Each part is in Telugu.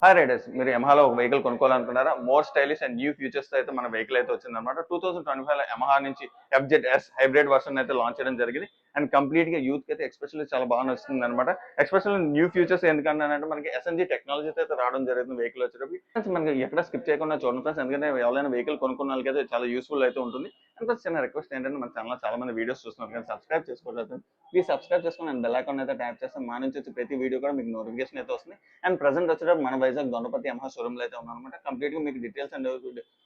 హాయ్ రైడర్స్, మీరు యమహాలో ఒక వెహికల్ కొనుక్కోవాలనుకున్నారా? More stylish and new features తో అయితే మన వెహికల్ అయితే వచ్చిందన్నమాట. 2025 యమహా నుంచి FZS హైబ్రిడ్ వర్షన్ అయితే లాంచ్ చేయడం జరిగింది. అండ్ కంప్లీట్ గా యూత్ కి అయితే ఎక్స్పెషల్లీ చాలా బాగా నచ్చుతుంది అనమాట. ఎస్పెషల్లీ న్యూ ఫీచర్స్ ఎందుకంటే మనకి SNG టెక్నాలజీతో అయితే రావడం జరుగుతుంది వెహికల్ వచ్చేటప్పుడు. మనకి ఎక్కడ స్కిప్ చేయకుండా చూడండి ఫ్రెండ్స్, ఎందుకంటే ఎవరైనా వెహికల్ కొనుక్కున్న వాళ్ళకి అయితే చాలా యూస్ఫుల్ అయితే ఉంటుంది. అండ్ ప్లస్ చిన్న రిక్వెస్ట్ ఏంటంటే మన ఛానల్ చాలా మంది వీడియోస్ చూస్తున్నారు కానీ సబ్స్క్రైబ్ చేసుకోవట్లేదు. ప్లీజ్ సబ్స్క్రైబ్ చేసుకుని అండ్ బెల్ ఐకాన్ అయితే ట్యాప్ చేస్తే మా నుంచి వచ్చి ప్రతి వీడియో కూడా మీకు నోటిఫికేషన్ అయితే వస్తుంది. అండ్ ప్రెసెంట్ వచ్చేటప్పుడు మన వైజాగ్ గణపతి యమహా షోరూమ్ లో అయితే ఉన్నామన్నమాట. కంప్లీట్ గా మీకు డీటెయిల్స్ అండ్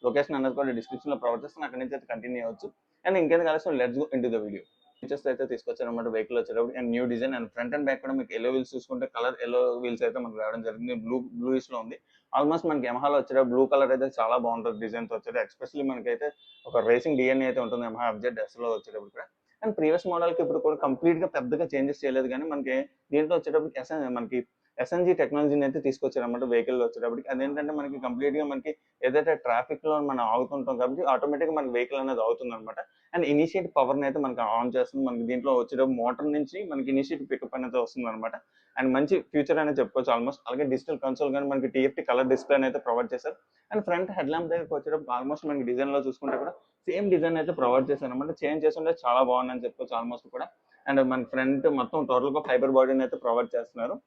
లొకేషన్ అనేది కూడా డిస్క్రిప్షన్ లో ప్రొవైడ్ చేస్తాను, అక్కడ నుంచి అయితే కంటిన్యూ అవ్వచ్చు. అండ్ ఇంకేంది కలిసి let's go into the video. Features అయితే తీసుకొచ్చారన్నమాట వెహికల్ వచ్చేటప్పుడు. And new design and front and back కూడా మీకు ఎల్లో వీల్స్ చూసుకుంటే కలర్ ఎల్లో వీల్స్ అయితే మనకు రావడం జరిగింది. బ్లూయిష్ లో ఉంది. ఆల్మోస్ట్ మనకి యమహాలో వచ్చేటప్పుడు బ్లూ కలర్ అయితే చాలా బాగుంటుంది డిజైన్ తో వచ్చేది. ఎస్పెషల్లీ మనకైతే ఒక రేసింగ్ డిఎన్ఏ అయితే ఉంటుంది యమహా FZS లో వచ్చేటప్పుడు కూడా. అండ్ ప్రీవియస్ మోడల్ కి ఇప్పుడు కూడా కంప్లీట్ గా పెద్దగా చేంజెస్ చేయలేదు, కానీ మనకి దీంట్లో వచ్చేటప్పుడు మనకి SNG టెక్నాలజీని అయితే తీసుకొచ్చారన్నమాట వెహికల్ వచ్చేటప్పటికి. అదేంటంటే మనకి కంప్లీట్ గా మనకి ఏదైతే ట్రాఫిక్ లో మనం ఆగుతుంటాం కాబట్టి ఆటోమేటిక్ గా మనకి వెహికల్ అనేది అవుతుంది అనమాట. అండ్ ఇనిషియేట్ పవర్ అయితే మనకి ఆన్ చేస్తుంది. మనకి దీంట్లో వచ్చేటప్పుడు మోటార్ నుంచి మనకి ఇనిషియేట్ పికప్ అనేది వస్తుంది అనమాట. అండ్ మంచి ఫ్యూచర్ అనేది చెప్పుకోవచ్చు ఆల్మోస్ట్. అలాగే డిజిటల్ కన్సోల్ కానీ మనకి TFT కలర్ డిస్ప్లే అయితే ప్రొవైడ్ చేశారు. అండ్ ఫ్రంట్ హెడ్ ల్యాంప్ దగ్గరకు వచ్చేటప్పుడు ఆల్మోస్ట్ మనకి డిజైన్ లో చూసుకుంటే కూడా సేమ్ డిజైన్ అయితే ప్రొవైడ్ చేశారు అనమాట. చేంజ్ చేస్తుంటే చాలా బాగుందని చెప్పుకోవచ్చు ఆల్మోస్ట్ కూడా. అండ్ మన ఫ్రంట్ మొత్తం టోటల్ గా ఫైబర్ బాడీని అయితే ప్రొవైడ్ చేస్తున్నారు.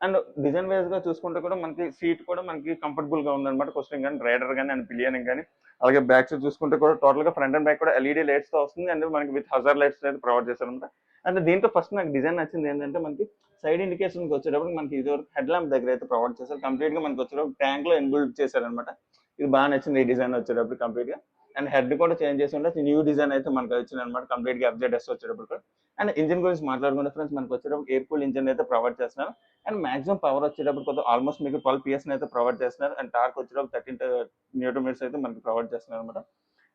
అండ్ డిజైన్ వైజ్ గా చూసుకుంటే కూడా మనకి సీట్ కూడా మనకి కంఫర్టబుల్ గా ఉందన్నమాట. క్వశ్చన్ కానీ రైడర్ కానీ అండ్ పిలియన్ కానీ. అలాగే బ్యాక్ సైడ్ చూసుకుంటే కూడా టోటల్ గా ఫ్రంట్ అండ్ బ్యాక్ కూడా LED లైట్స్ తో వస్తుంది. అండ్ మనకి విత్ హజార్ లైట్స్ అయితే ప్రొవైడ్ చేశారనమాట. అండ్ దీంతో ఫస్ట్ నాకు డిజైన్ నచ్చింది ఏంటంటే మనకి సైడ్ ఇండికేషన్ వచ్చేటప్పుడు మనకి ఇది హెడ్ ల్యాంప్ దగ్గర అయితే ప్రొవైడ్ చేశారు. కంప్లీట్ గా మనకి వచ్చేటప్పుడు ట్యాంక్ లో ఇన్బిల్డ్ చేశారనమాట. ఇది బాగా నచ్చింది ఈ డిజైన్ వచ్చేటప్పుడు కంప్లీట్ గా. అండ్ హెడ్ కూడా చేంజ్ చేసి ఉంటే న్యూ డిజైన్ అయితే మనకి వచ్చింది అనమాట కంప్లీట్ గా FZS వచ్చేటప్పుడు. అండ్ ఇంజిన్ గురించి మాట్లాడుకుంటే ఫ్రెండ్స్, మనకి వచ్చేటప్పుడు ఎయిర్ కూల్ ఇంజిన్ అయితే ప్రొవైడ్ చేస్తున్నారు. అండ్ మాక్సిమం పవర్ వచ్చేటప్పుడు కొంచెం ఆల్మోస్ట్ మీకు 12 PS అయితే ప్రొవైడ్ చేస్తున్నారు. అండ్ టార్క్ వచ్చేటప్పుడు 13 Nm అయితే మనకి ప్రొవైడ్ చేస్తున్నారు అనమాట.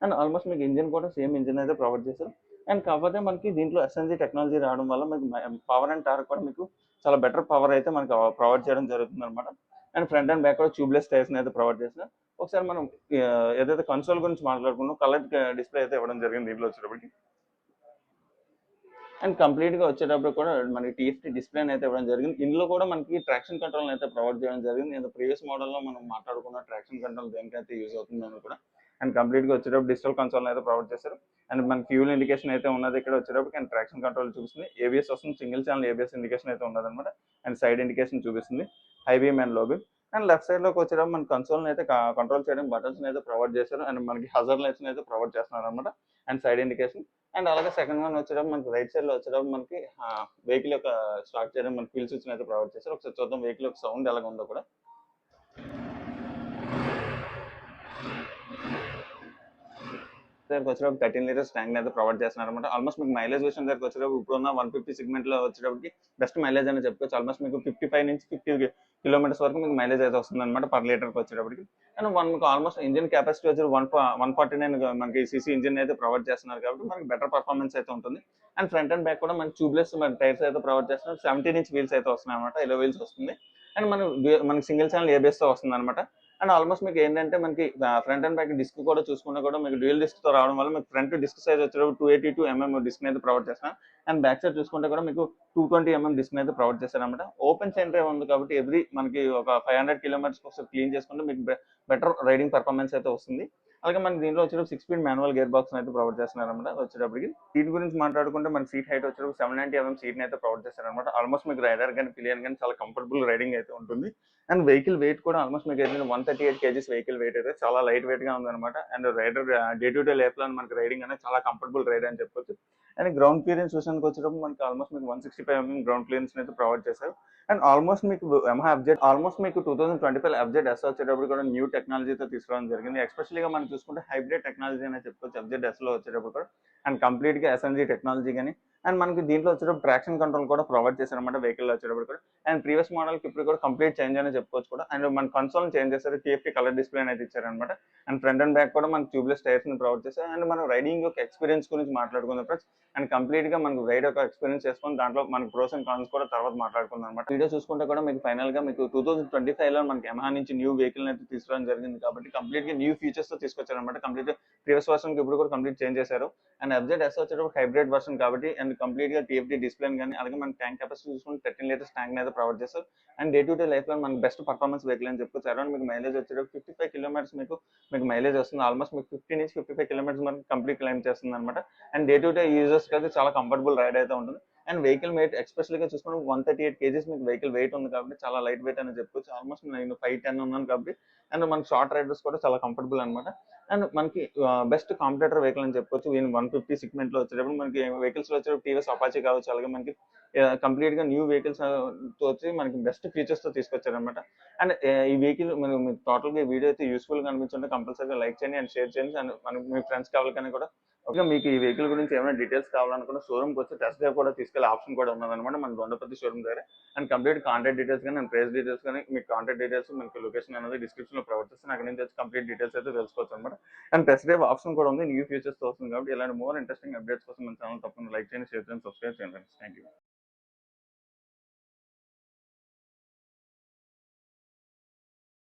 అండ్ ఆల్మోస్ట్ మీకు ఇంజిన్ కూడా సేమ్ ఇంజిన్ అయితే ప్రొవైడ్ చేస్తారు. అండ్ కాకపోతే మనకి దీంట్లో SNG టెక్నాలజీ రావడం వల్ల మీకు పవర్ అండ్ టార్క్ కూడా మీకు చాలా బెటర్ పవర్ అయితే మనకి ప్రొవైడ్ చేయడం జరుగుతుంది అనమాట. అండ్ ఫ్రంట్ అండ్ బ్యాక్ కూడా ట్యూబ్లెస్ టైర్స్ అయితే ప్రొవైడ్ చేస్తున్నారు. ఒకసారి మనం ఏదైతే కన్సోల్ గురించి మాట్లాడుకున్నాం, కలర్ డిస్ప్లే అయితే ఇవ్వడం జరిగింది దీంట్లో వచ్చేటప్పటికి. అండ్ కంప్లీట్ గా వచ్చేటప్పుడు కూడా మనకి TFT డిస్ప్లే అయితే ఇవ్వడం జరిగింది. ఇందులో కూడా మనకి ట్రాక్షన్ కంట్రోల్ అయితే ప్రొవైడ్ చేయడం జరిగింది. ఇంత ప్రీవియస్ మోడల్ లో మనం మాట్లాడుకున్న ట్రాక్షన్ కంట్రోల్ దేనికైతే యూజ్ అవుతుందని కూడా. అండ్ కంప్లీట్ గా వచ్చేటప్పుడు డిజిటల్ కన్సోల్ అయితే ప్రొవైడ్ చేశారు. అండ్ మనకి ఫ్యూల్ ఇండికేషన్ అయితే ఉన్నది ఇక్కడ వచ్చేటప్పుడు. అండ్ ట్రాక్షన్ కంట్రోల్ చూపిస్తుంది. ABS వస్తుంది, సింగిల్ ఛానల్ ABS ఇండికేషన్ అయితే ఉన్నది అనమాట. అండ్ సైడ్ ఇండికేషన్ చూపిస్తుంది, హై బీమ్ అండ్ లో బీమ్. అండ్ లెఫ్ట్ సైడ్ లోకి వచ్చేటప్పుడు మన కన్సోల్ అయితే కంట్రోల్ చేయడం బటన్స్ అయితే ప్రొవైడ్ చేశారు. అండ్ మనకి హజార్ లైట్స్ అయితే ప్రొవైడ్ చేస్తున్నారు అనమాట. And side indication. అండ్ అలాగే సెకండ్ వన్ వచ్చేటప్పుడు మనకి రైట్ సైడ్ లో వచ్చేటప్పుడు మనకి వెహికల్ యొక్క స్టార్ట్ చేయడం మనకి ఫీల్ స్విచ్ అయితే ప్రొవైడ్ చేశారు. ఒకసారి చూద్దాం వెహికల్ యొక్క సౌండ్ ఎలాగ ఉందో కూడా. దగ్గరకు వచ్చేటప్పుడు 13 లీటర్స్ ట్యాంక్ అయితే ప్రొవైడ్ చేస్తున్నారు అనమాట. ఆల్మోస్ట్ మీకు మైలేజ్ విషయం దగ్గరకు వచ్చేటప్పుడు ఇప్పుడున్న 150 సెగ్మెంట్ లో వచ్చేటప్పటికి బెస్ట్ మైలేజ్ అని చెప్పుకోవచ్చు. ఆల్మోస్ట్ మీకు 55 నుంచి 50 కిలోమీటర్స్ వరకు మీకు మైలేజ్ అయితే వస్తుంది అనమాట పర్ లీటర్కి వచ్చేటప్పటికి. అండ్ మీకు ఆల్మోస్ట్ ఇంజిన్ కెపాసిటీ వచ్చి 149 మనకి CC ఇంజిన్ అయితే ప్రొవైడ్ చేస్తున్నారు కాబట్టి మనకి బెటర్ పర్ఫార్మెన్స్ అయితే ఉంటుంది. అండ్ ఫ్రంట్ అండ్ బ్యాక్ కూడా మనకి ట్యూబ్లెస్ మన టైర్స్ అయితే ప్రొవైడ్ చేస్తున్నారు. 17 ఇంచ్ వీల్స్ అయితే వస్తున్నాయి అనమాట, ఎల్లో వీల్స్ వస్తుంది. అండ్ మనకి సింగిల్ ఛానల్ ABS తో వస్తుంది అనమాట. అండ్ ఆల్మోస్ట్ మీకు ఏంటంటే మనకి ఫ్రంట్ అండ్ బ్యాక్ డిస్క్ కూడా చూసుకున్నా కూడా మీకు డ్యూయల్ డిస్క్ తో రావడం వల్ల మీకు ఫ్రంట్ డిస్క్ సైజ్ వచ్చేటప్పుడు 282 mm డిస్క్ అయితే ప్రొవైడ్ చేస్తాను. అండ్ బ్యాక్ సైడ్ చూసుకుంటే కూడా మీకు 220 mm డిస్క్ అయితే ప్రొవైడ్ చేస్తారు అనమాట. ఓపెన్ సెంటర్ ఉంది కాబట్టి ఎవ్రీ మనకి ఒక 500 కిలోమీటర్స్ ఒకసారి క్లీన్ చేసుకుంటే మీకు బెటర్ రైడింగ్ పర్ఫార్మెన్స్ అయితే వస్తుంది. అలాగే మనకి దీంట్లో వచ్చేటప్పుడు 6 స్పీడ్ మాన్యువల్ గేర్ బాక్స్ అయితే ప్రొవైడ్ చేస్తున్నారు అనమాట. వచ్చేటప్పటికి సీట్ గురించి మాట్లాడుకుంటే మన సీట్ హైట్ వచ్చేటప్పుడు 790 mm సీట్ అయితే ప్రొవైడ్ చేస్తారు అనమాట. ఆల్మోస్ట్ మీకు రైడర్ కానీ పిలియన్ కానీ చాలా కంఫర్టబుల్ రైడింగ్ అయితే ఉంటుంది. అండ్ వెహికల్ వెయిట్ కూడా ఆల్మోస్ట్ మీకు అయితే 138 kgs వెహికల్ వెయిట్ అయితే చాలా లైట్ వెయిట్ గా ఉందన్నమాట. And rider day to day life లో మనకి రైడింగ్ అనేది చాలా కంఫర్టబుల్ రైడ్ అని చెప్పొచ్చు. అండ్ గ్రౌండ్ క్లియరెన్స్ విషయానికి వచ్చేటప్పుడు మనకి ఆల్మోస్ట్ మీకు 165 mm గ్రౌండ్ క్లియరెన్స్ అయితే ప్రొవైడ్ చేశారు. అండ్ ఆల్మోస్ట్ మీకు యమహా ఆల్మోస్ట్ మీకు 2025 FZS వచ్చేటప్పుడు కూడా న్యూ టెక్నాలజీతో తీసుకురావడం జరిగింది. ఎస్పెషల్గా మనం చూసుకుంటే హైబ్రిడ్ టెక్నాలజీ అనేది చెప్పుకోవచ్చు FZS లో వచ్చేటప్పుడు కూడా. అండ్ కంప్లీట్ గా SNG టెక్నాలజీ కానీ. అండ్ మనకి దీంట్లో వచ్చేటప్పుడు ట్రాక్షన్ కంట్రోల్ కూడా ప్రొవైడ్ చేశారనమాట వెహికల్ వచ్చేటప్పుడు కూడా. అండ్ ప్రీవియస్ మోడల్ కి ఇప్పుడు కూడా కంప్లీట్ చేంజ్ అని చెప్పుకోవచ్చు కూడా. అండ్ మన కన్సోల్ చేంజ్ చేశారు, TFT కలర్ డిస్ప్లే అయితే ఇచ్చారనమాట. అండ్ ఫ్రంట్ అండ్ బ్యాక్ కూడా మనకి ట్యూబ్లెస్ టైర్స్ ని ప్రొవైడ్ చేశారు. అండ్ మనం రైడింగ్ యొక్క ఎక్స్పీరియన్స్ గురించి మాట్లాడుకుందాం ఫ్రెండ్స్. అండ్ కంప్లీట్ గా మనకు రైడ్ యొక్క ఎక్స్పీరియన్స్ చేసుకుని దాంట్లో మనకి ప్రోస్ అండ్ కాన్స్ కూడా తర్వాత మాట్లాడుకుందాం అనమాట. వీడియో చూసుకుంటే కూడా మీకు ఫైనల్ గా మీకు 2025 లో మనకి యమహా నుంచి న్యూ వెహికల్ అయితే తీసుకురావడం జరిగింది కాబట్టి కంప్లీట్ గా న్యూ ఫీచర్స్ తో తీసుకొచ్చారనమాట. కంప్లీట్ ప్రీవియస్ వర్షన్ కి ఇప్పుడు కూడా కంప్లీట్ చేంజ్ చేశారు. అండ్ FZS వచ్చేటప్పుడు హైబ్రిడ్ వర్షన్ కాబట్టి అండ్ మీకు కంప్లీట్గా టీఎఫ్టీ డిస్ప్లే కానీ అలాగే మన ట్యాంక్ కెపాసిటీ చూసుకుంటే 13 లీటర్స్ ట్యాంక్ అయితే ప్రొవైడ్ చేస్తారు. అండ్ డే టు డే లైఫ్లో మనకి బెస్ట్ పర్ఫార్మెన్స్ వెహికల్ అని చెప్పుకోవచ్చు. అరౌండ్ మీకు మైలేజ్ వచ్చేటప్పుడు 55 కిలోమీటర్స్ మీకు మైలేజ్ వస్తుంది. ఆల్మోస్ట్ మీకు 50 నుంచి 55 కిలోమీటర్స్ మనకి కంప్లీట్ క్లైమ్ చేస్తుంది అనమాట. అండ్ డే టు డే యూజర్స్కి అయితే చాలా కంఫర్టబుల్ రైడ్ అయితే ఉంటుంది. అండ్ వెహికల్ వెయిట్ ఎస్పెషల్గా చూసుకుంటే 138 కేజీస్ మీకు వెహికల్ వెయిట్ ఉంది కాబట్టి చాలా లైట్ వెయిట్ అని చెప్పుకోవచ్చు. ఆల్మోస్ట్ నేను 5'10" ఉన్నాను కాబట్టి. అండ్ మనకి షార్ట్ రైడర్స్ కూడా చాలా కంఫర్టబుల్ అనమాట. అండ్ మనకి బెస్ట్ కాంపిటేటర్ వెహికల్ అని చెప్పుకోవచ్చు. ఈయన 150 సెగ్మెంట్లో వచ్చేటప్పుడు మనకి వెహికల్స్ లో వచ్చేటప్పుడు టీవీఎస్ అపాచీ కావచ్చు, అలాగే మనకి కంప్లీట్ గా న్యూ వెహికల్స్ తో వచ్చి మనకి బెస్ట్ ఫీచర్స్ తో తీసుకొచ్చారనమాట. అండ్ ఈ వెహికల్ మీకు టోటల్ గా వీడియో అయితే యూస్ఫుల్ గా అనిపించుంటే కంపల్సరీగా లైక్ చేయండి అండ్ షేర్ చేయండి. అండ్ మనకి మీ ఫ్రెండ్స్ కావాలని కూడా ఓకే. మీకు ఈ వెహికల్ గురించి ఏమైనా డీటెయిల్స్ కావాలనుకున్న షోరూమ్కి వచ్చి టెస్ట్ డ్రైవ్ కూడా తీసుకెళ్లే ఆప్షన్ కూడా ఉన్నదన్నమాట మన దొండపతి షోరూమ్ దగ్గర. అండ్ కంప్లీట్ కాంటాక్ట్ డీటెయిల్స్ కానీ అండ్ ప్రైస్ డీటెయిల్స్ కానీ మీకు కాంటాక్ట్ డీటెయిల్స్ మనకి లొకేషన్ అనేది డిస్క్రిప్షన్ లో ప్రొవైడ్ చేస్తాను. అక్కడ నుంచి వచ్చి కంప్లీట్ డీటెయిల్స్ అయితే తెలుసుకోవచ్చు అనమాట. అండ్ టెస్ట్ డ్రైవ్ ఆప్షన్ కూడా ఉంది. న్యూ ఫీచర్స్ వస్తుంది కాబట్టి ఇలాంటి మోర్ ఇంట్రెస్టింగ్ అప్డేట్స్ కోసం మన ఛానల్ తప్పకుండా లైక్ చేయండి, షేర్ చేయండి, సబ్స్క్రైబ్ చేయండి. Thank you.